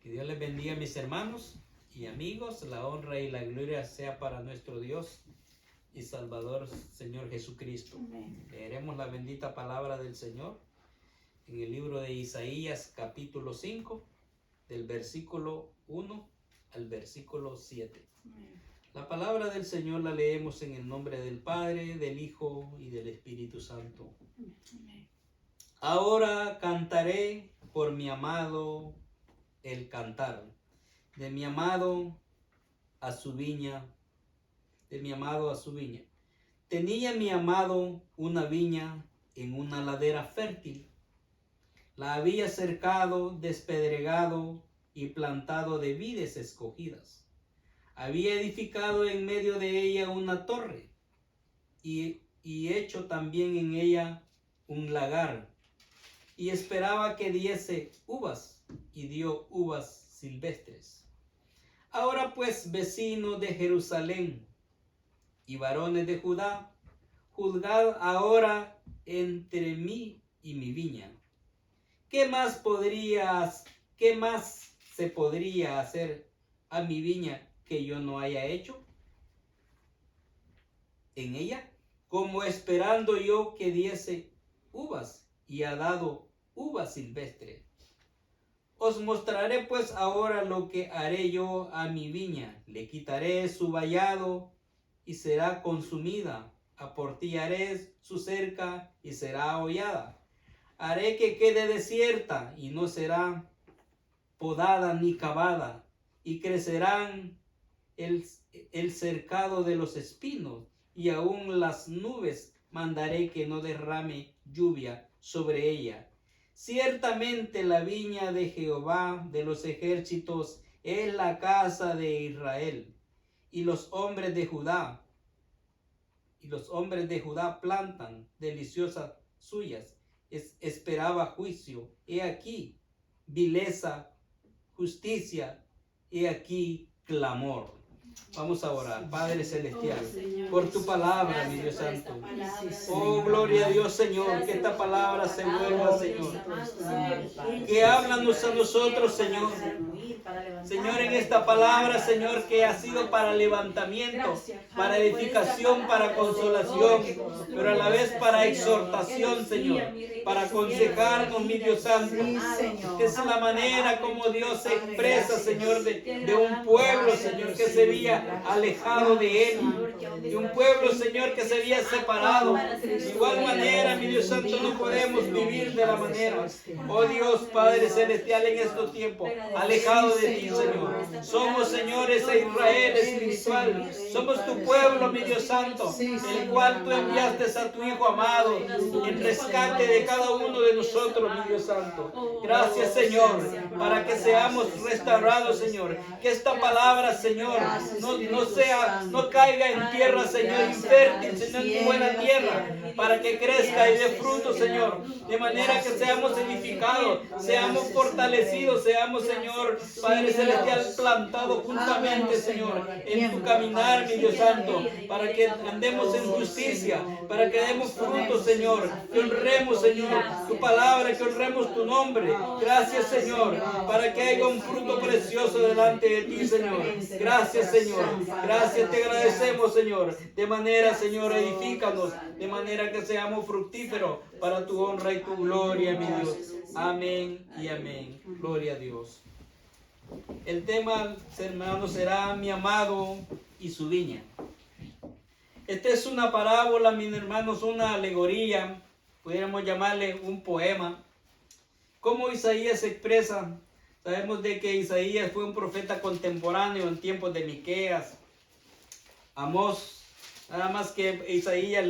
Que Dios les bendiga, mis hermanos y amigos. La honra y la gloria sea para nuestro Dios y Salvador, Señor Jesucristo. Amén. Leeremos la bendita palabra del Señor en el libro de Isaías, capítulo 5, del versículo 1 al versículo 7. Amén. La palabra del Señor la leemos en el nombre del Padre, del Hijo y del Espíritu Santo. Amén. Ahora cantaré por mi amado el cantar, de mi amado a su viña, de mi amado a su viña. Tenía mi amado una viña en una ladera fértil. La había cercado, despedregado y plantado de vides escogidas. Había edificado en medio de ella una torre y hecho también en ella un lagar. Y esperaba que diese uvas, y dio uvas silvestres. Ahora pues, vecinos de Jerusalén y varones de Judá, juzgad ahora entre mí y mi viña. ¿Qué más se podría hacer a mi viña que yo no haya hecho en ella? Como esperando yo que diese uvas, y ha dado uvas silvestres. Os mostraré pues ahora lo que haré yo a mi viña. Le quitaré su vallado y será consumida. Aportillaré su cerca y será hollada. Haré que quede desierta y no será podada ni cavada. Y crecerán el cercado de los espinos, y aún las nubes mandaré que no derrame lluvia sobre ella. Ciertamente la viña de Jehová de los ejércitos es la casa de Israel, y los hombres de Judá plantan deliciosas suyas. Esperaba juicio, he aquí vileza, justicia, he aquí clamor. Vamos a orar. Padre celestial, por tu palabra, mi Dios santo. Oh, gloria a Dios, Señor, que esta palabra se vuelva, Señor, que háblanos a nosotros, Señor. Señor, en esta palabra, Señor, que ha sido para levantamiento, para edificación, para consolación, pero a la vez para exhortación, Señor, para aconsejarnos, mi Dios santo. Esta es la manera como Dios se expresa, Señor, de un pueblo, Señor, que se había alejado de Él, de un pueblo, Señor, que se había separado. De igual manera, mi Dios santo, no podemos vivir de la manera, oh Dios, Padre celestial, en estos tiempos, alejado de ti, Señor. Somos, señores, a Israel espiritual. Somos tu pueblo, mi Dios santo, el cual tú enviaste a tu Hijo amado en rescate de cada uno de nosotros, mi Dios santo. Gracias, Señor, para que seamos restaurados, Señor. Que esta palabra, Señor, no caiga en tierra, Señor, infértil, sino en buena tierra, para que crezca y dé fruto, Señor. De manera que seamos edificados, seamos fortalecidos, seamos, Señor, Padre celestial, plantados juntamente, Señor, en tu caminar, mi Dios santo, para que andemos en justicia, para que demos fruto, Señor, que honremos, Señor, tu palabra, que honremos tu nombre. Gracias, Señor, para que haya un fruto precioso delante de ti, Señor. Gracias, Señor. Gracias, te agradecemos, Señor. De manera, Señor, edifícanos, de manera que seamos fructíferos para tu honra y tu gloria, mi Dios. Amén y amén. Gloria a Dios. El tema, hermanos, será mi amado y su viña. Esta es una parábola, mis hermanos, una alegoría, pudiéramos llamarle un poema. ¿Cómo Isaías se expresa? Sabemos de que Isaías fue un profeta contemporáneo en tiempos de Miqueas, Amós. Nada más que Isaías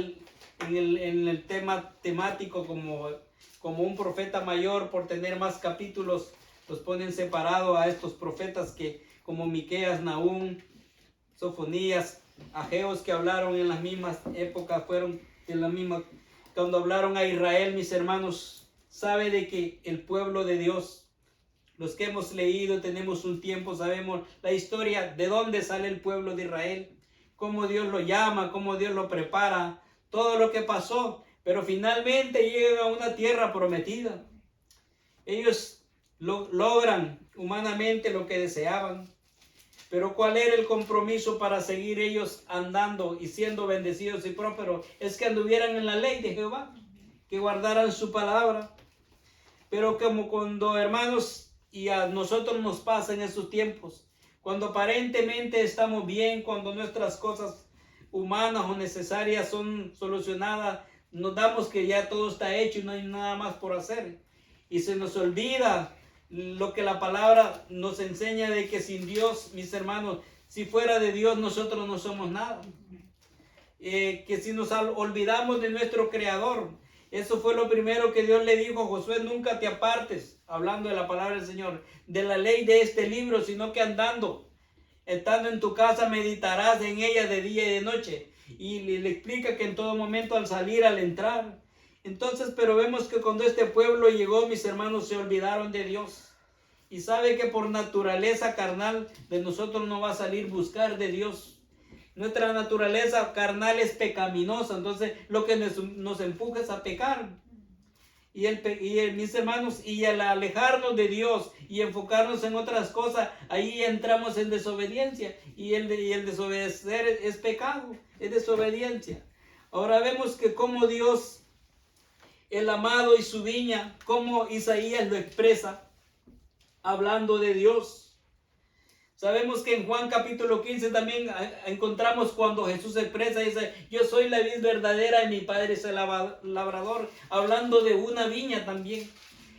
en el tema temático como un profeta mayor, por tener más capítulos, los ponen separado a estos profetas que como Miqueas, Nahum, Sofonías, Ageos, que hablaron en las mismas épocas, fueron en la misma, cuando hablaron a Israel, mis hermanos. Sabe de que el pueblo de Dios, los que hemos leído, tenemos un tiempo, sabemos la historia de dónde sale el pueblo de Israel, cómo Dios lo llama, cómo Dios lo prepara, todo lo que pasó, pero finalmente llegan a una tierra prometida. Ellos logran humanamente lo que deseaban. Pero ¿cuál era el compromiso para seguir ellos andando y siendo bendecidos y prósperos? Es que anduvieran en la ley de Jehová, que guardaran su palabra. Pero como cuando, hermanos, y a nosotros nos pasa en estos tiempos, cuando aparentemente estamos bien, cuando nuestras cosas humanas o necesarias son solucionadas, nos damos que ya todo está hecho y no hay nada más por hacer. Y se nos olvida lo que la palabra nos enseña de que sin Dios, mis hermanos, si fuera de Dios nosotros no somos nada. Que si nos olvidamos de nuestro Creador, eso fue lo primero que Dios le dijo a Josué: nunca te apartes, hablando de la palabra del Señor, de la ley de este libro, sino que estando en tu casa meditarás en ella de día y de noche. Y le explica que en todo momento, al salir, al entrar. Entonces, pero vemos que cuando este pueblo llegó, mis hermanos, se olvidaron de Dios. Y sabe que por naturaleza carnal de nosotros no va a salir buscar de Dios. Nuestra naturaleza carnal es pecaminosa, entonces lo que nos empuja es a pecar. Mis hermanos, y al alejarnos de Dios y enfocarnos en otras cosas, ahí entramos en desobediencia. Y el desobedecer es pecado, es desobediencia. Ahora vemos que como Dios, el amado y su viña, como Isaías lo expresa, hablando de Dios. Sabemos que en Juan capítulo 15 también encontramos cuando Jesús expresa, dice: yo soy la vid verdadera y mi Padre es el labrador, hablando de una viña también.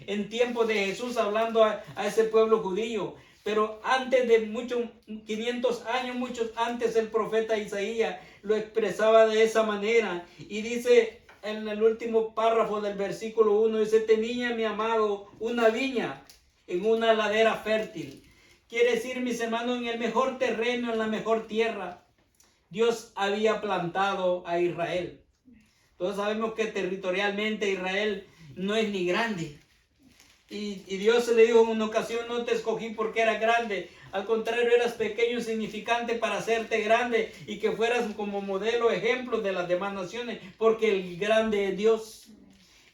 En tiempo de Jesús, hablando a ese pueblo judío. Pero antes de 500 años, muchos antes, el profeta Isaías lo expresaba de esa manera. Y dice en el último párrafo del versículo 1, dice: tenía mi amado una viña en una ladera fértil. Quiere decir, mis hermanos, en el mejor terreno, en la mejor tierra, Dios había plantado a Israel. Todos sabemos que territorialmente Israel no es ni grande. Y Dios se le dijo en una ocasión: no te escogí porque eras grande. Al contrario, eras pequeño, insignificante para hacerte grande y que fueras como modelo, ejemplo de las demás naciones, porque el grande es Dios.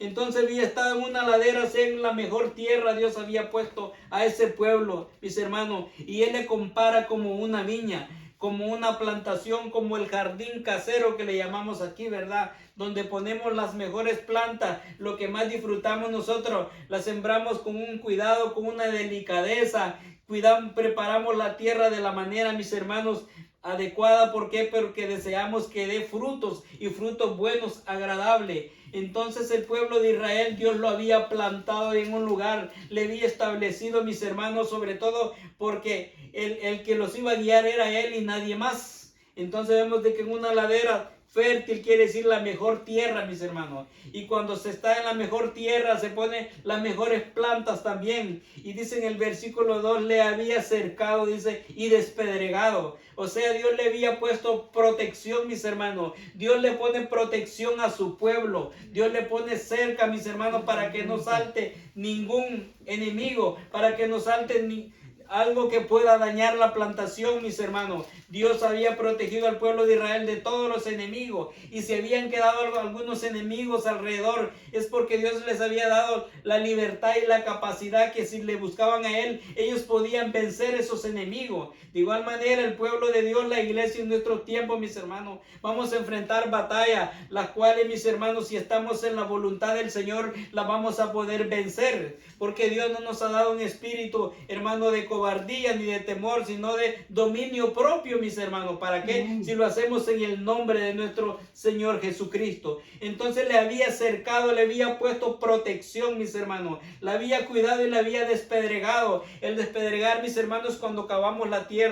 Entonces había estado en una ladera, en la mejor tierra. Dios había puesto a ese pueblo, mis hermanos, y Él le compara como una viña, como una plantación, como el jardín casero que le llamamos aquí, ¿verdad? Donde ponemos las mejores plantas, lo que más disfrutamos nosotros, las sembramos con un cuidado, con una delicadeza, preparamos la tierra de la manera, mis hermanos, adecuada. ¿Por qué? Porque deseamos que dé frutos y frutos buenos, agradables. Entonces el pueblo de Israel, Dios lo había plantado en un lugar, le había establecido, mis hermanos, sobre todo porque el que los iba a guiar era Él y nadie más. Entonces vemos de que en una ladera fértil quiere decir la mejor tierra, mis hermanos. Y cuando se está en la mejor tierra se ponen las mejores plantas también. Y dice en el versículo 2, le había cercado, dice, y despedregado. O sea, Dios le había puesto protección, mis hermanos. Dios le pone protección a su pueblo. Dios le pone cerca, mis hermanos, para que no salte ningún enemigo, para que no salte algo que pueda dañar la plantación, mis hermanos. Dios había protegido al pueblo de Israel de todos los enemigos. Y si habían quedado algunos enemigos alrededor, es porque Dios les había dado la libertad y la capacidad que si le buscaban a Él, ellos podían vencer esos enemigos. De igual manera, el pueblo de Dios, la iglesia en nuestro tiempo, mis hermanos, vamos a enfrentar batallas, las cuales, mis hermanos, si estamos en la voluntad del Señor, las vamos a poder vencer. Porque Dios no nos ha dado un espíritu, hermano, de cobardía ni de temor, sino de dominio propio, mis hermanos. ¿Para qué? Si lo hacemos en el nombre de nuestro Señor Jesucristo. Entonces le había cercado, le había puesto protección, mis hermanos. La había cuidado y la había despedregado. El despedregar, mis hermanos, cuando cavamos la tierra,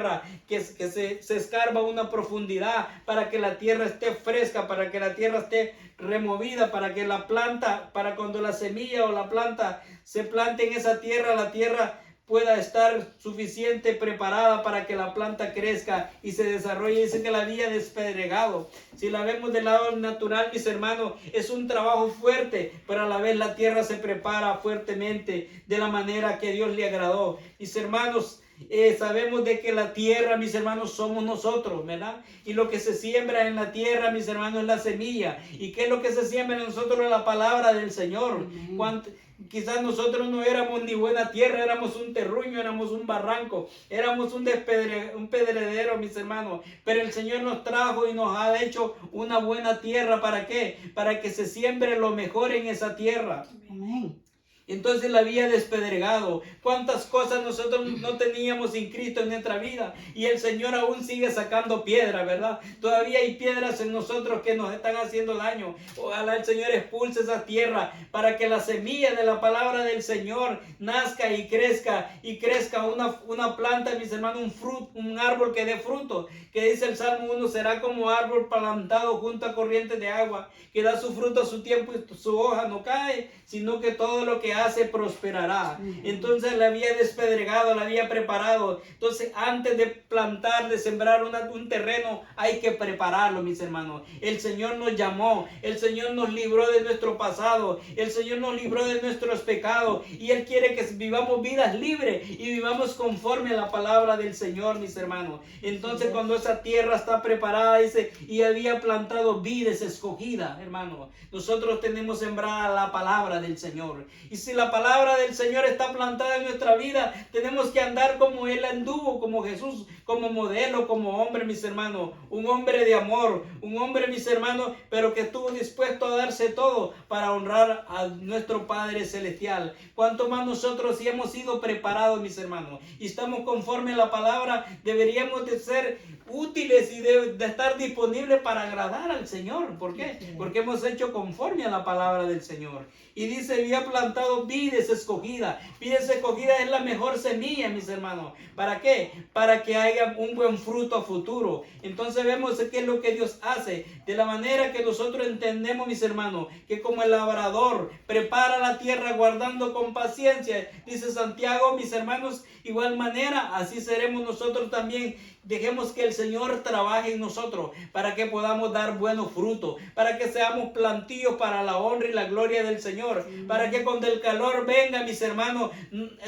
que se escarba a una profundidad para que la tierra esté fresca, para que la tierra esté removida, para que la planta, para cuando la semilla o la planta se plante en esa tierra, la tierra pueda estar suficiente preparada para que la planta crezca y se desarrolle. Dice que la había despedregado. Si la vemos del lado natural, mis hermanos, es un trabajo fuerte, pero a la vez la tierra se prepara fuertemente de la manera que Dios le agradó. Mis hermanos, sabemos de que la tierra, mis hermanos, somos nosotros, ¿verdad? Y lo que se siembra en la tierra, mis hermanos, es la semilla. ¿Y qué es lo que se siembra en nosotros? La palabra del Señor. Quizás nosotros no éramos ni buena tierra, éramos un terruño, éramos un barranco, éramos un pedredero, mis hermanos. Pero el Señor nos trajo y nos ha hecho una buena tierra. ¿Para qué? Para que se siembre lo mejor en esa tierra. Amén. Entonces la había despedregado. ¿Cuántas cosas nosotros no teníamos sin Cristo en nuestra vida? Y el Señor aún sigue sacando piedra, ¿verdad? Todavía hay piedras en nosotros que nos están haciendo daño. Ojalá el Señor expulse esa tierra para que la semilla de la palabra del Señor nazca y crezca una planta, mis hermanos, un árbol que dé fruto. Que dice el Salmo 1, será como árbol plantado junto a corrientes de agua, que da su fruto a su tiempo y su hoja no cae, sino que todo lo que hace prosperará. Entonces la había despedregado, la había preparado. Entonces antes de plantar, de sembrar un terreno, hay que prepararlo, mis hermanos. El Señor nos llamó, el Señor nos libró de nuestro pasado, el Señor nos libró de nuestros pecados y Él quiere que vivamos vidas libres y vivamos conforme a la palabra del Señor, mis hermanos. Entonces cuando esa tierra está preparada, dice, y había plantado vides escogidas, hermanos, nosotros tenemos sembrada la palabra del Señor. Y si la palabra del Señor está plantada en nuestra vida, tenemos que andar como Él anduvo, como Jesús, como modelo, como hombre, mis hermanos. Un hombre de amor, un hombre, mis hermanos, pero que estuvo dispuesto a darse todo para honrar a nuestro Padre Celestial. Cuanto más nosotros si hemos sido preparados, mis hermanos, y estamos conforme a la palabra, deberíamos de ser útiles y de estar disponibles para agradar al Señor. ¿Por qué? Porque hemos hecho conforme a la palabra del Señor. Y dice, había plantado vides escogidas. Vides escogidas es la mejor semilla, mis hermanos. ¿Para qué? Para que haya un buen fruto a futuro. Entonces vemos qué es lo que Dios hace. De la manera que nosotros entendemos, mis hermanos, que como el labrador prepara la tierra guardando con paciencia, dice Santiago, mis hermanos, igual manera, así seremos nosotros también. Dejemos que el Señor trabaje en nosotros para que podamos dar buenos frutos, para que seamos plantíos para la honra y la gloria del Señor, para que cuando el calor venga, mis hermanos,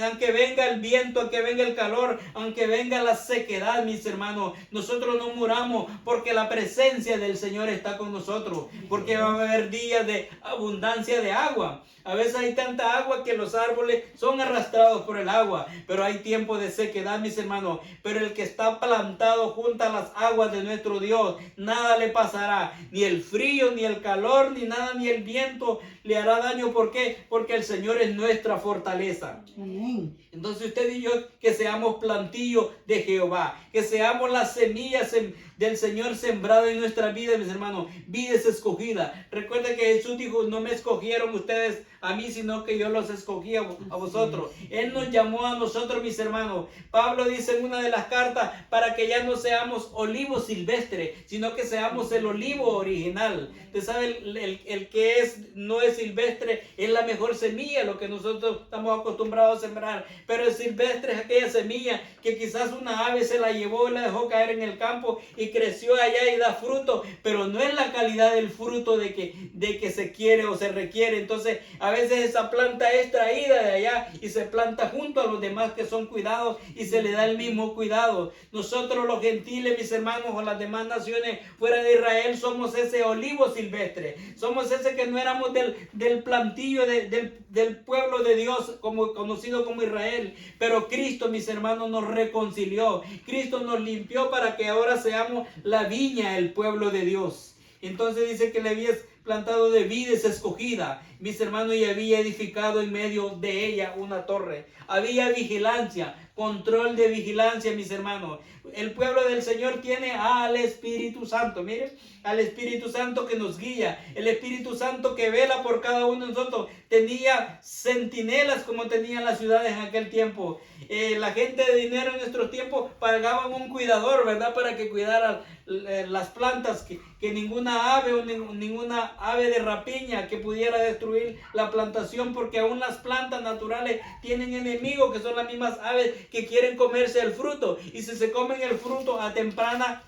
aunque venga el viento, aunque venga el calor, aunque venga la sequedad, mis hermanos, nosotros no muramos porque la presencia del Señor está con nosotros, porque va a haber días de abundancia de agua. A veces hay tanta agua que los árboles son arrastrados por el agua, pero hay tiempo de sequedad, mis hermanos. Pero el que está plantado junto a las aguas de nuestro Dios, nada le pasará, ni el frío, ni el calor, ni nada, ni el viento le hará daño. ¿Por qué? Porque el Señor es nuestra fortaleza. Amén. Entonces usted y yo, que seamos plantillo de Jehová, que seamos las semillas del Señor sembrado en nuestra vida, mis hermanos, vides escogidas. Recuerda que Jesús dijo, no me escogieron ustedes a mí, sino que yo los escogí a vosotros. Él nos llamó a nosotros, mis hermanos. Pablo dice en una de las cartas, para que ya no seamos olivos silvestres, sino que seamos el olivo original. Usted sabe, el que no es silvestre es la mejor semilla, lo que nosotros estamos acostumbrados a sembrar. Pero el silvestre es aquella semilla que quizás una ave se la llevó y la dejó caer en el campo y creció allá y da fruto, pero no es la calidad del fruto de que se quiere o se requiere. Entonces a veces esa planta es traída de allá y se planta junto a los demás que son cuidados y se le da el mismo cuidado. Nosotros los gentiles, mis hermanos, o las demás naciones fuera de Israel, somos ese olivo silvestre, somos ese que no éramos del plantillo del pueblo de Dios, conocido como Israel, pero Cristo, mis hermanos, nos reconcilió. Cristo nos limpió para que ahora seamos la viña, el pueblo de Dios. Entonces dice que le habías plantado de vides escogida, mis hermanos, y había edificado en medio de ella una torre. Había vigilancia, control de vigilancia, mis hermanos. El pueblo del Señor tiene al Espíritu Santo, miren, al Espíritu Santo que nos guía, el Espíritu Santo que vela por cada uno de nosotros. Tenía centinelas como tenían las ciudades en aquel tiempo. La gente de dinero en nuestros tiempos pagaban un cuidador, ¿verdad? Para que cuidara las plantas, que ninguna ave o ninguna ave de rapiña que pudiera destruir la plantación, porque aún las plantas naturales tienen enemigos que son las mismas aves que quieren comerse el fruto, y si se comen el fruto a temprana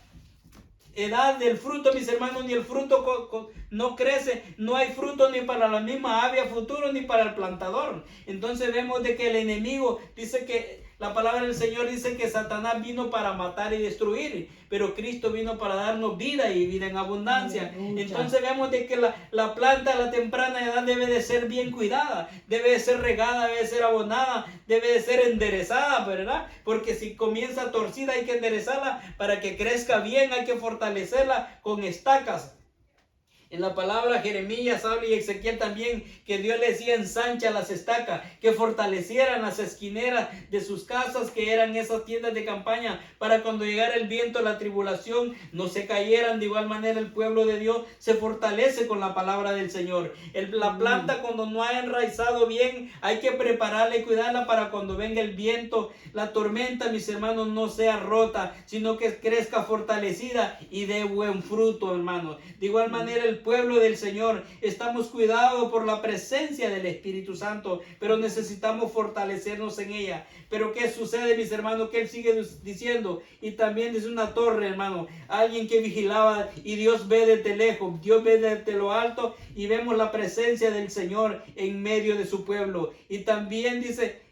edad del fruto, mis hermanos, ni el fruto no crece, no hay fruto ni para la misma ave a futuro ni para el plantador. Entonces vemos de que el enemigo dice que La palabra del Señor dice que Satanás vino para matar y destruir, pero Cristo vino para darnos vida y vida en abundancia. Entonces vemos de que la planta a la temprana edad debe de ser bien cuidada, debe de ser regada, debe de ser abonada, debe de ser enderezada, ¿verdad? Porque si comienza torcida hay que enderezarla para que crezca bien, hay que fortalecerla con estacas. En la palabra Jeremías habla y Ezequiel también que Dios le decía ensancha las estacas, que fortalecieran las esquineras de sus casas, que eran esas tiendas de campaña, para cuando llegara el viento, la tribulación, no se cayeran. De igual manera el pueblo de Dios se fortalece con la palabra del Señor. La planta cuando no ha enraizado bien, hay que prepararla y cuidarla para cuando venga el viento, la tormenta, mis hermanos, no sea rota, sino que crezca fortalecida y dé buen fruto, hermanos. De igual manera el pueblo del Señor estamos cuidados por la presencia del Espíritu Santo, pero necesitamos fortalecernos en ella. Pero ¿qué sucede, mis hermanos? Que Él sigue diciendo, y también dice una torre, hermano, alguien que vigilaba, y Dios ve desde lejos, Dios ve desde lo alto, y vemos la presencia del Señor en medio de su pueblo. Y también dice,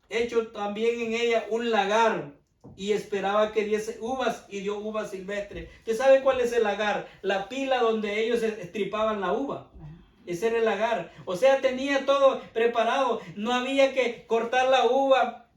hecho también en ella un lagar, y esperaba que diese uvas, y dio uvas silvestres. ¿Usted sabe cuál es el lagar? La pila donde ellos estripaban la uva. Ese era el lagar. O sea, tenía todo preparado. No había que cortar la uva,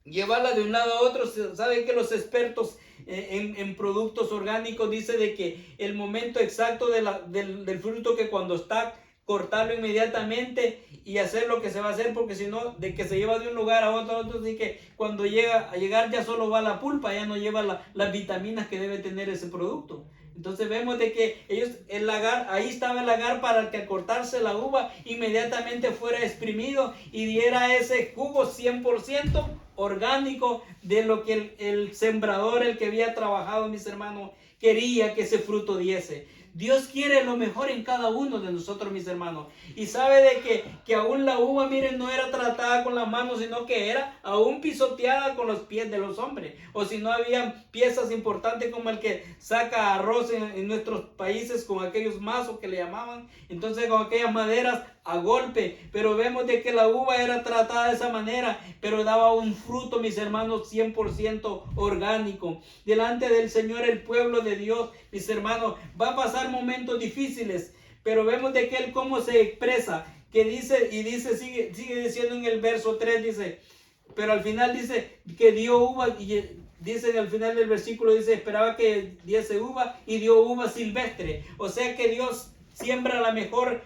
llevarla de un lado a otro. Saben que los expertos en productos orgánicos dicen de que el momento exacto del fruto, que cuando está, cortarlo inmediatamente y hacer lo que se va a hacer, porque si no, de que se lleva de un lugar a otro, así que cuando llega a llegar ya solo va la pulpa, ya no lleva las vitaminas que debe tener ese producto. Entonces vemos de que ellos, el lagar, ahí estaba el lagar para que al cortarse la uva inmediatamente fuera exprimido y diera ese jugo 100% orgánico de lo que el sembrador, el que había trabajado, mis hermanos, quería que ese fruto diese. Dios quiere lo mejor en cada uno de nosotros, mis hermanos. Y sabe de que aún la uva, miren, no era tratada con las manos, sino que era aún pisoteada con los pies de los hombres. O si no, había piezas importantes como el que saca arroz en nuestros países con aquellos mazos que le llamaban. Entonces con aquellas maderas a golpe. Pero vemos de que la uva era tratada de esa manera, pero daba un fruto, mis hermanos, 100% orgánico. Delante del Señor, el pueblo de Dios, mis hermanos, va a pasar momentos difíciles, pero vemos de que Él cómo se expresa, que dice, sigue diciendo en el verso 3, dice, pero al final dice que dio uva, y dice al final del versículo, dice, esperaba que diese uva y dio uva silvestre. O sea que Dios siembra la mejor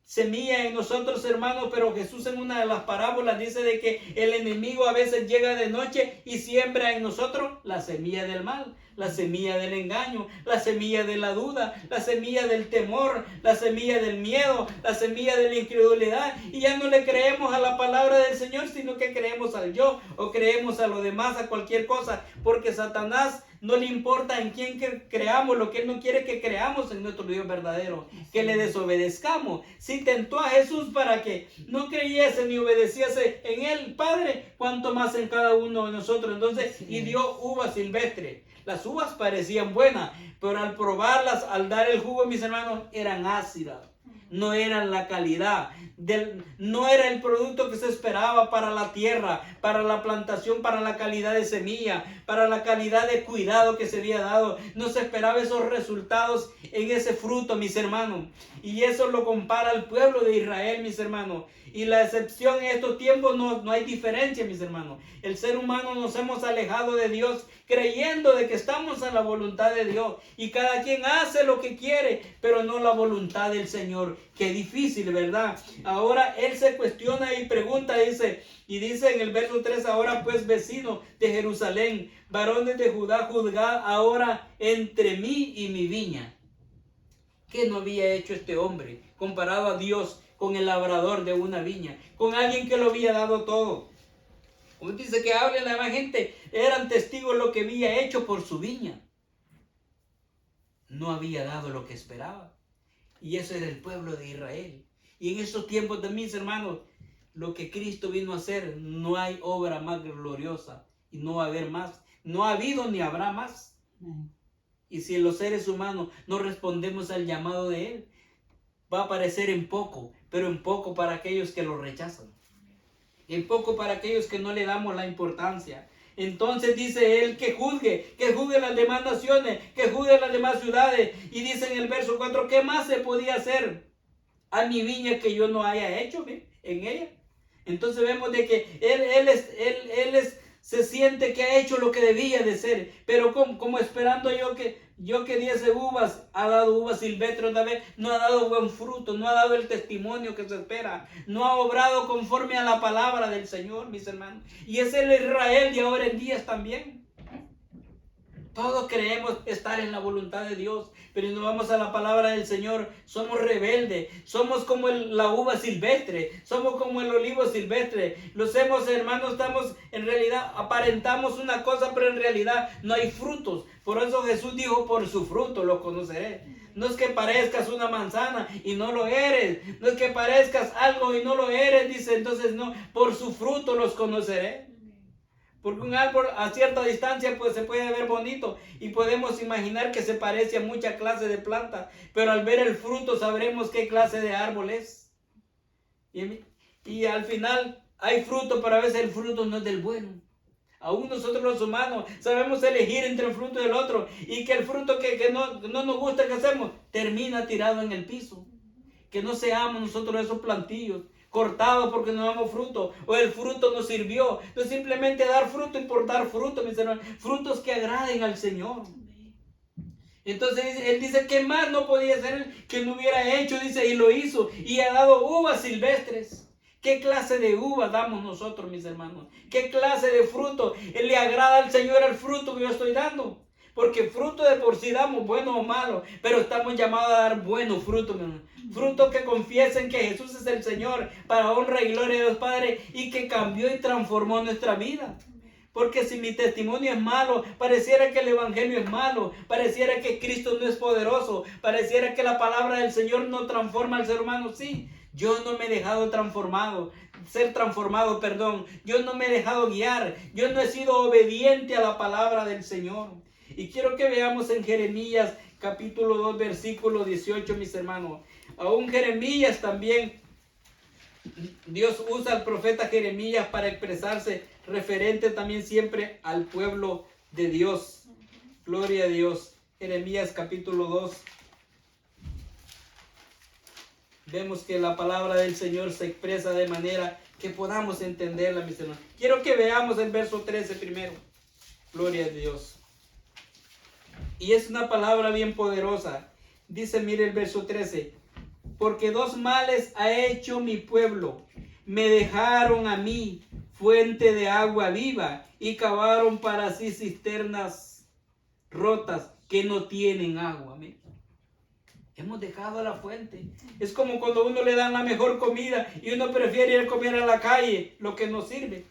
semilla en nosotros, hermanos, pero Jesús en una de las parábolas dice de que el enemigo a veces llega de noche y siembra en nosotros la semilla del mal, la semilla del engaño, la semilla de la duda, la semilla del temor, la semilla del miedo, la semilla de la incredulidad, y ya no le creemos a la palabra del Señor, sino que creemos al yo, o creemos a lo demás, a cualquier cosa, porque Satanás no le importa en quién creamos, lo que Él no quiere que creamos en nuestro Dios verdadero, que le desobedezcamos. Si tentó a Jesús para que no creyese ni obedeciese en Él, Padre, cuanto más en cada uno de nosotros. Entonces, y dio uva silvestre. Las uvas parecían buenas, pero al probarlas, al dar el jugo, mis hermanos, eran ácidas. No eran la calidad, no era el producto que se esperaba para la tierra, para la plantación, para la calidad de semilla, para la calidad de cuidado que se había dado. No se esperaba esos resultados en ese fruto, mis hermanos. Y eso lo compara al pueblo de Israel, mis hermanos. Y la excepción en estos tiempos no hay diferencia, mis hermanos. El ser humano nos hemos alejado de Dios creyendo de que estamos en la voluntad de Dios. Y cada quien hace lo que quiere, pero no la voluntad del Señor. Qué difícil, ¿verdad? Ahora Él se cuestiona y pregunta, dice en el verso 3, ahora pues vecinos de Jerusalén, varones de Judá, juzgad ahora entre mí y mi viña. ¿Qué no había hecho este hombre comparado a Dios con el labrador de una viña? Con alguien que lo había dado todo. Como dice que habla la demás gente, eran testigos lo que había hecho por su viña. No había dado lo que esperaba. Y eso era el pueblo de Israel. Y en esos tiempos también, mis hermanos, lo que Cristo vino a hacer, no hay obra más gloriosa. Y no va a haber más. No ha habido ni habrá más. Y si los seres humanos no respondemos al llamado de Él, va a aparecer en poco, pero en poco para aquellos que lo rechazan. y poco para aquellos que no le damos la importancia. Entonces dice él que juzgue las demás naciones, que juzgue las demás ciudades. Y dice en el verso 4, ¿qué más se podía hacer a mi viña que yo no haya hecho en ella? Entonces vemos de que él se siente que ha hecho lo que debía de ser, pero como esperando yo que diese uvas, ha dado uvas silvestres otra vez, no ha dado buen fruto, no ha dado el testimonio que se espera, no ha obrado conforme a la palabra del Señor, mis hermanos. Y es el Israel de ahora en día también. Todos creemos estar en la voluntad de Dios, pero no vamos a la palabra del Señor. Somos rebeldes, somos como la uva silvestre, somos como el olivo silvestre. Hermanos, estamos en realidad, aparentamos una cosa, pero en realidad no hay frutos. Por eso Jesús dijo, por su fruto los conoceré. No es que parezcas una manzana y no lo eres, no es que parezcas algo y no lo eres, dice, entonces no, por su fruto los conoceré. Porque un árbol a cierta distancia pues se puede ver bonito y podemos imaginar que se parece a mucha clase de planta, pero al ver el fruto sabremos qué clase de árbol es. Y al final hay fruto, pero a veces el fruto no es del bueno. Aún nosotros los humanos sabemos elegir entre un fruto y el otro, y que el fruto que no nos gusta que hacemos termina tirado en el piso. Que no seamos nosotros esos plantillos cortados porque no damos fruto, o el fruto nos sirvió. No simplemente dar fruto y por dar fruto, mis hermanos, frutos que agraden al Señor. Entonces él dice que más no podía ser que no hubiera hecho, dice, y lo hizo, y ha dado uvas silvestres. ¿Qué clase de uvas damos nosotros, mis hermanos? ¿Qué clase de fruto le agrada al Señor el fruto que yo estoy dando? Porque fruto de por sí damos, bueno o malo, pero estamos llamados a dar buenos frutos, mi hermano. Frutos que confiesen que Jesús es el Señor, para honra y gloria de Dios Padre, y que cambió y transformó nuestra vida. Porque si mi testimonio es malo, pareciera que el evangelio es malo, pareciera que Cristo no es poderoso, pareciera que la palabra del Señor no transforma al ser humano. Sí, yo no me he dejado ser transformado, yo no me he dejado guiar, yo no he sido obediente a la palabra del Señor. Y quiero que veamos en Jeremías capítulo 2 versículo 18, mis hermanos. Aún Jeremías también, Dios usa al profeta Jeremías para expresarse referente también siempre al pueblo de Dios. Gloria a Dios. Jeremías capítulo 2. Vemos que la palabra del Señor se expresa de manera que podamos entenderla, mis hermanos. Quiero que veamos el verso 13 primero. Gloria a Dios. Y es una palabra bien poderosa. Dice, mire el verso 13. Porque dos males ha hecho mi pueblo. Me dejaron a mí fuente de agua viva y cavaron para sí cisternas rotas que no tienen agua. Mire. Hemos dejado la fuente. Es como cuando uno le dan la mejor comida y uno prefiere ir a comer a la calle lo que nos sirve.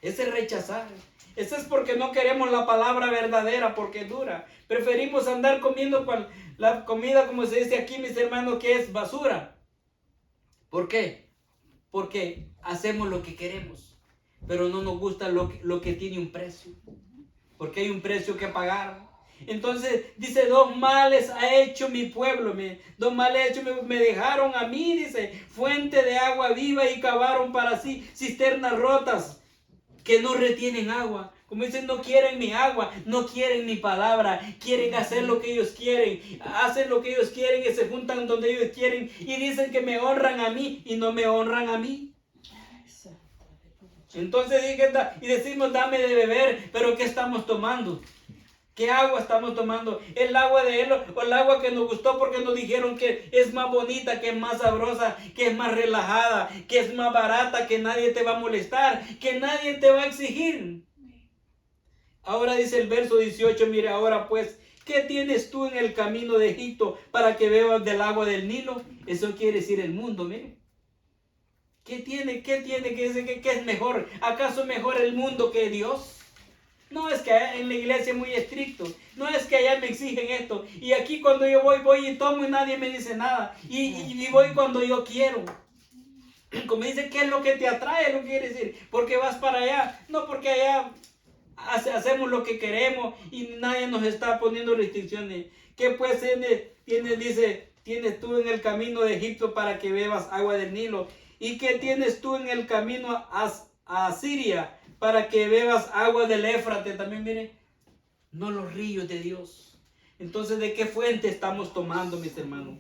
Ese es rechazar. Eso es porque no queremos la palabra verdadera, porque es dura. Preferimos andar comiendo la comida, como se dice aquí, mis hermanos, que es basura. ¿Por qué? Porque hacemos lo que queremos, pero no nos gusta lo que tiene un precio. Porque hay un precio que pagar. Entonces dice, dos males ha hecho mi pueblo, dos males ha hecho, me dejaron a mí, dice, fuente de agua viva y cavaron para sí cisternas rotas que no retienen agua. Como dicen, no quieren mi agua, no quieren mi palabra, quieren hacer lo que ellos quieren, hacen lo que ellos quieren y se juntan donde ellos quieren y dicen que me honran a mí y no me honran a mí. Entonces decimos, dame de beber, pero ¿qué estamos tomando? ¿Qué agua estamos tomando? ¿El agua de él o el agua que nos gustó porque nos dijeron que es más bonita, que es más sabrosa, que es más relajada, que es más barata, que nadie te va a molestar, que nadie te va a exigir? Ahora dice el verso 18, mire, ahora pues, ¿qué tienes tú en el camino de Egipto para que bebas del agua del Nilo? Eso quiere decir el mundo, mire. ¿Qué tiene que decir que es mejor? ¿Acaso mejor el mundo que Dios? No es que en la iglesia es muy estricto. No es que allá me exigen esto. Y aquí cuando yo voy y tomo y nadie me dice nada. Y voy cuando yo quiero. Como dice, ¿qué es lo que te atrae? Lo que quiere decir. ¿Porque vas para allá? No, porque allá hacemos lo que queremos y nadie nos está poniendo restricciones. ¿Qué pues tienes tú en el camino de Egipto para que bebas agua del Nilo? ¿Y qué tienes tú en el camino a Siria para que bebas agua del Éufrates? También mire, no los ríos de Dios. Entonces, ¿de qué fuente estamos tomando, mis hermanos?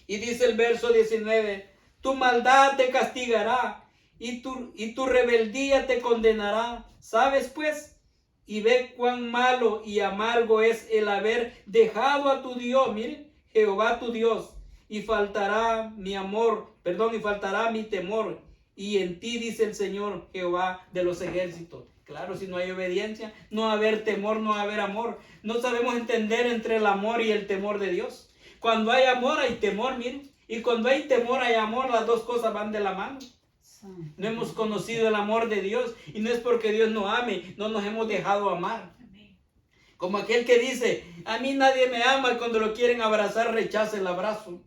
Y dice el verso 19, tu maldad te castigará y tu rebeldía te condenará. ¿Sabes pues? Y ve cuán malo y amargo es el haber dejado a tu Dios, mire, Jehová tu Dios, y faltará mi amor, perdón, y faltará mi temor. Y en ti, dice el Señor, Jehová de los ejércitos. Claro, si no hay obediencia, no va a haber temor, no va a haber amor. No sabemos entender entre el amor y el temor de Dios. Cuando hay amor, hay temor, miren. Y cuando hay temor, hay amor, las dos cosas van de la mano. No hemos conocido el amor de Dios y no es porque Dios no ame, no nos hemos dejado amar. Como aquel que dice, a mí nadie me ama y cuando lo quieren abrazar rechaza el abrazo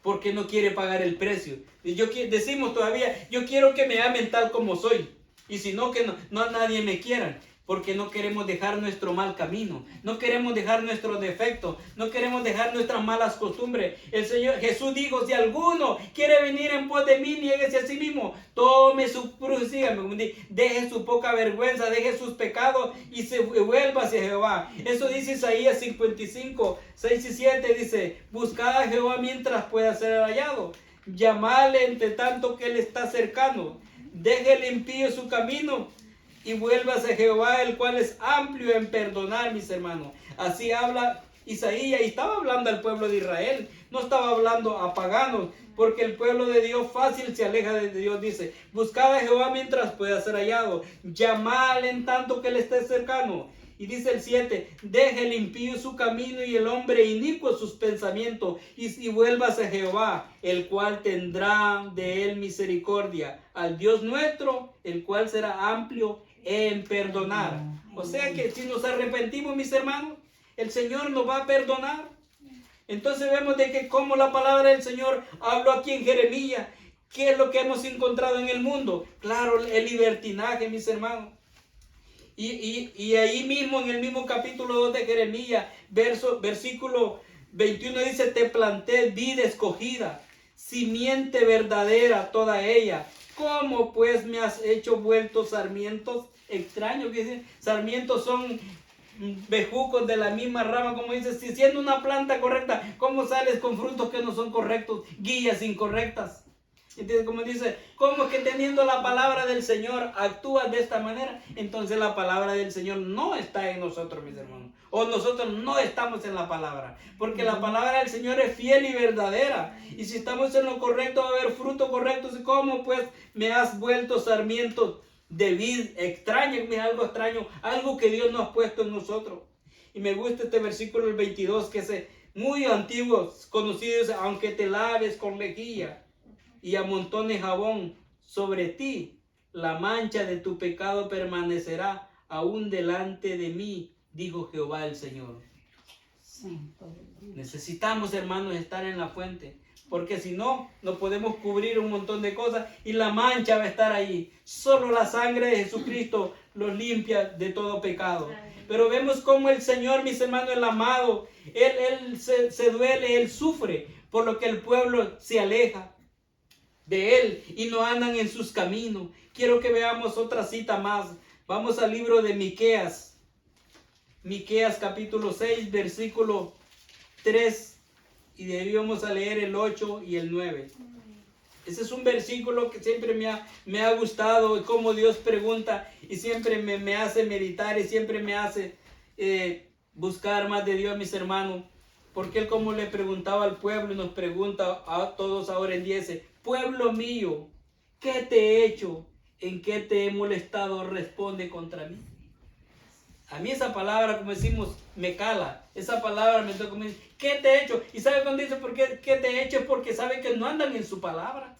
porque no quiere pagar el precio. Y decimos todavía, yo quiero que me amen tal como soy y si no, que no a nadie me quieran. Porque no queremos dejar nuestro mal camino, no queremos dejar nuestros defectos, no queremos dejar nuestras malas costumbres. El Señor Jesús dijo, si alguno quiere venir en pos de mí, niéguese a sí mismo, tome su cruz, sígame, deje su poca vergüenza, deje sus pecados y se vuelva hacia Jehová. Eso dice Isaías 55, 6 y 7, dice, buscad a Jehová mientras pueda ser hallado, llamadle entre tanto que Él está cercano, deje el impío su camino, y vuélvase a Jehová, el cual es amplio en perdonar, mis hermanos. Así habla Isaías, y estaba hablando al pueblo de Israel, no estaba hablando a paganos, porque el pueblo de Dios fácil se aleja de Dios. Dice, buscad a Jehová mientras pueda ser hallado, llamadle en tanto que Él esté cercano. Y dice el 7, deje el impío su camino y el hombre inicuo sus pensamientos, y vuélvase a Jehová, el cual tendrá de él misericordia, al Dios nuestro, el cual será amplio en perdonar. O sea que si nos arrepentimos, mis hermanos, el Señor nos va a perdonar. Entonces vemos de que como la palabra del Señor habló aquí en Jeremías, ¿qué es lo que hemos encontrado en el mundo? Claro, el libertinaje, mis hermanos. Y ahí mismo, en el mismo capítulo 2 de Jeremías, versículo 21 dice, te planté vida escogida, simiente verdadera toda ella. ¿Cómo pues me has hecho vuelto sarmientos extraños? Dicen, sarmientos son bejucos de la misma rama, como dice, si siendo una planta correcta, ¿cómo sales con frutos que no son correctos? Guías incorrectas. Entonces, como dice, ¿cómo que teniendo la palabra del Señor actúas de esta manera? Entonces la palabra del Señor no está en nosotros, mis hermanos. O nosotros no estamos en la palabra. Porque la palabra del Señor es fiel y verdadera. Y si estamos en lo correcto, va a haber fruto correcto. ¿Cómo pues me has vuelto sarmientos de vid extraña? Mira, algo extraño, algo que Dios nos ha puesto en nosotros. Y me gusta este versículo, el 22, que es muy antiguo, conocido, dice, aunque te laves con lejía y amontones jabón sobre ti, la mancha de tu pecado permanecerá aún delante de mí, dijo Jehová el Señor. Necesitamos, hermanos, estar en la fuente, porque si no, no podemos cubrir un montón de cosas y la mancha va a estar ahí. Solo la sangre de Jesucristo los limpia de todo pecado. Pero vemos cómo el Señor, mis hermanos, el amado, Él se duele, Él sufre, por lo que el pueblo se aleja de Él y no andan en sus caminos. Quiero que veamos otra cita más. Vamos al libro de Miqueas. Miqueas capítulo 6, versículo 3. Y de ahí vamos a leer el 8 y el 9. Ese es un versículo que siempre me ha gustado. Y cómo Dios pregunta y siempre me hace meditar y siempre me hace buscar más de Dios, mis hermanos. Porque Él, como le preguntaba al pueblo y nos pregunta a todos ahora en 10, pueblo mío, ¿qué te he hecho? ¿En qué te he molestado? Responde contra mí. A mí esa palabra, como decimos, me cala. Esa palabra me toca, ¿qué te he hecho? ¿Y sabe cuando dice por qué te he hecho? Porque sabe que no andan en su palabra.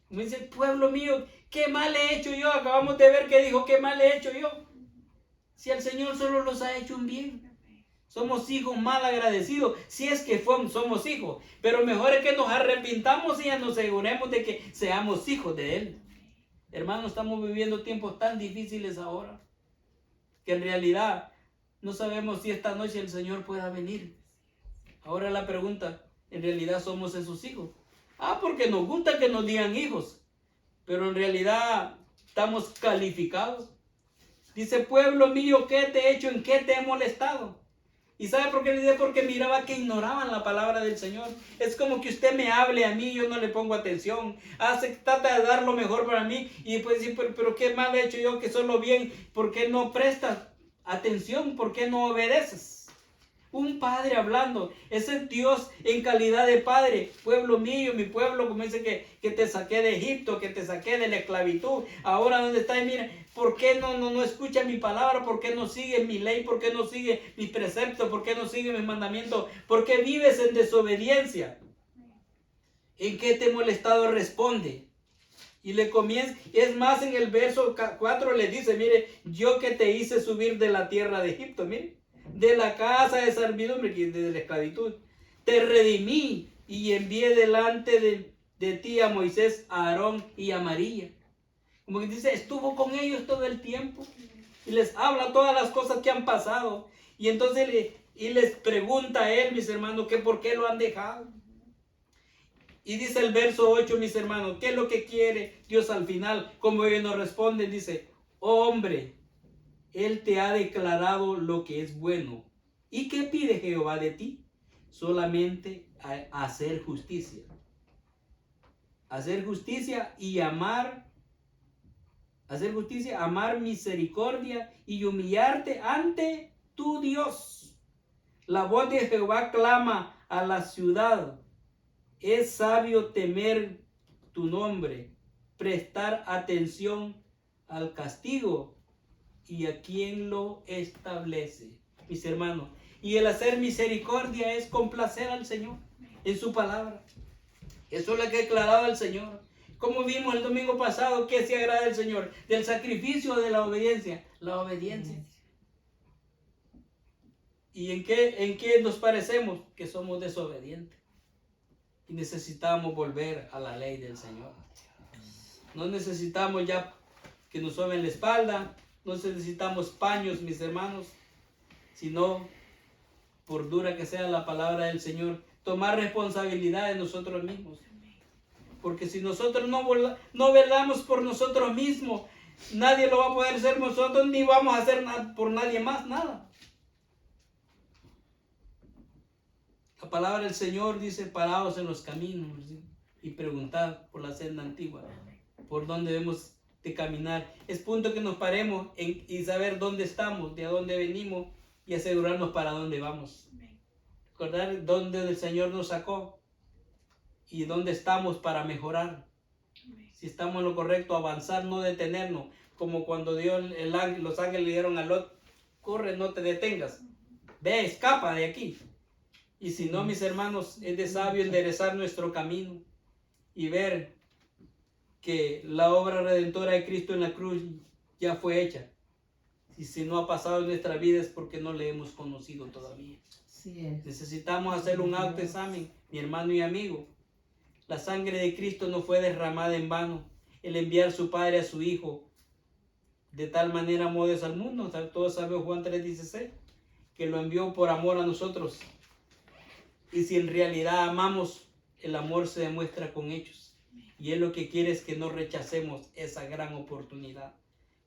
Como dice, pueblo mío, ¿qué mal he hecho yo? Acabamos de ver que dijo, ¿qué mal he hecho yo? Si el Señor solo los ha hecho un bien. Somos hijos mal agradecidos, si es que somos hijos. Pero mejor es que nos arrepintamos y ya nos aseguremos de que seamos hijos de Él. Hermanos, estamos viviendo tiempos tan difíciles ahora, que en realidad no sabemos si esta noche el Señor pueda venir. Ahora la pregunta, ¿en realidad somos esos hijos? Porque nos gusta que nos digan hijos, pero en realidad estamos calificados. Dice, pueblo mío, ¿qué te he hecho? ¿En qué te he molestado? ¿Y sabe por qué le dice? Porque miraba que ignoraban la palabra del Señor. Es como que usted me hable a mí, yo no le pongo atención. Trata de dar lo mejor para mí. Y pues decir, pero ¿qué mal he hecho yo que solo bien? ¿Por qué no prestas atención? ¿Por qué no obedeces? Un padre hablando, ese es Dios en calidad de padre. Pueblo mío, mi pueblo, como dice que te saqué de Egipto, que te saqué de la esclavitud. Ahora, ¿dónde está? Y mira, ¿por qué no escucha mi palabra? ¿Por qué no sigue mi ley? ¿Por qué no sigue mis preceptos? ¿Por qué no sigue mis mandamientos? ¿Por qué vives en desobediencia? ¿En qué te he molestado? Responde. Y le comienza, es más, en el verso 4 le dice, mire, yo que te hice subir de la tierra de Egipto, mire, de la casa de servidumbre, de la esclavitud, te redimí y envié delante de ti a Moisés, a Aarón y a María. Como que dice, estuvo con ellos todo el tiempo y les habla todas las cosas que han pasado. Y entonces les pregunta a él, mis hermanos, que por qué lo han dejado. Y dice el verso 8, mis hermanos, ¿qué es lo que quiere Dios al final? Como ellos nos responden, dice, oh hombre, Él te ha declarado lo que es bueno. ¿Y qué pide Jehová de ti? Solamente hacer justicia. Hacer justicia y amar. Hacer justicia, amar misericordia y humillarte ante tu Dios. La voz de Jehová clama a la ciudad. Es sabio temer tu nombre, prestar atención al castigo y a quien lo establece, mis hermanos. Y el hacer misericordia es complacer al Señor en su palabra. Eso es lo que ha declarado el Señor. Como vimos el domingo pasado, ¿qué se agrada al Señor? ¿Del sacrificio o de la obediencia? La obediencia. ¿Y en qué nos parecemos? Que somos desobedientes. Y necesitamos volver a la ley del Señor. No necesitamos ya que nos soben la espalda. No necesitamos paños, mis hermanos. Sino, por dura que sea la palabra del Señor, tomar responsabilidad de nosotros mismos. Porque si nosotros no velamos por nosotros mismos, nadie lo va a poder hacer nosotros, ni vamos a hacer nada por nadie más, nada. La palabra del Señor dice, paraos en los caminos, ¿sí? Y preguntad por la senda antigua, por dónde debemos de caminar. Es punto que nos paremos y saber dónde estamos, de dónde venimos y asegurarnos para dónde vamos. Recordar dónde el Señor nos sacó y dónde estamos para mejorar. Si estamos en lo correcto, avanzar, no detenernos. Como cuando los ángeles le dijeron a Lot, corre, no te detengas. Ve, escapa de aquí. Y si no, mis hermanos, es de sabio enderezar nuestro camino y ver que la obra redentora de Cristo en la cruz ya fue hecha. Y si no ha pasado en nuestra vida es porque no le hemos conocido todavía. Sí es. Necesitamos hacer un autoexamen, mi hermano y amigo. La sangre de Cristo no fue derramada en vano. El enviar su Padre a su Hijo de tal manera amó Dios al mundo. Todos sabemos Juan 3:16, que lo envió por amor a nosotros. Y si en realidad amamos, el amor se demuestra con hechos. Y Él lo que quiere es que no rechacemos esa gran oportunidad.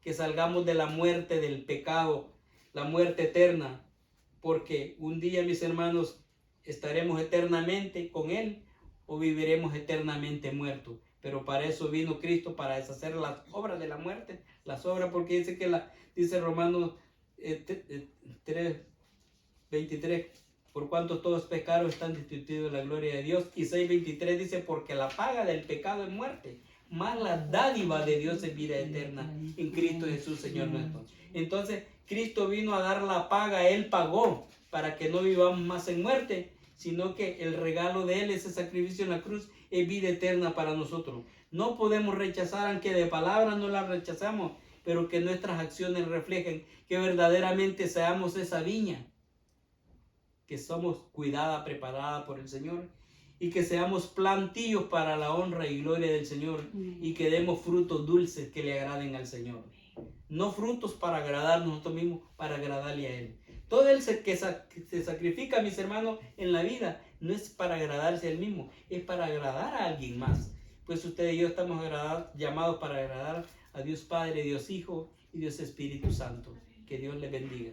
Que salgamos de la muerte del pecado, la muerte eterna. Porque un día, mis hermanos, estaremos eternamente con Él o viviremos eternamente muertos. Pero para eso vino Cristo, para deshacer las obras de la muerte. Las obras, porque dice Romanos 3:23. Por cuanto todos pecaron, están destituidos de la gloria de Dios. Y 6:23 dice, porque la paga del pecado es muerte, mas la dádiva de Dios es vida eterna en Cristo Jesús, Señor nuestro. Entonces, Cristo vino a dar la paga, Él pagó para que no vivamos más en muerte, sino que el regalo de Él, ese sacrificio en la cruz, es vida eterna para nosotros. No podemos rechazar, aunque de palabra no la rechazamos, pero que nuestras acciones reflejen que verdaderamente seamos esa viña, que somos cuidada, preparada por el Señor, y que seamos plantillos para la honra y gloria del Señor, y que demos frutos dulces que le agraden al Señor. No frutos para agradarnos nosotros mismos, para agradarle a Él. Todo el que se sacrifica, mis hermanos, en la vida, no es para agradarse a él mismo, es para agradar a alguien más. Pues usted y yo estamos llamados para agradar a Dios Padre, Dios Hijo y Dios Espíritu Santo. Que Dios le bendiga.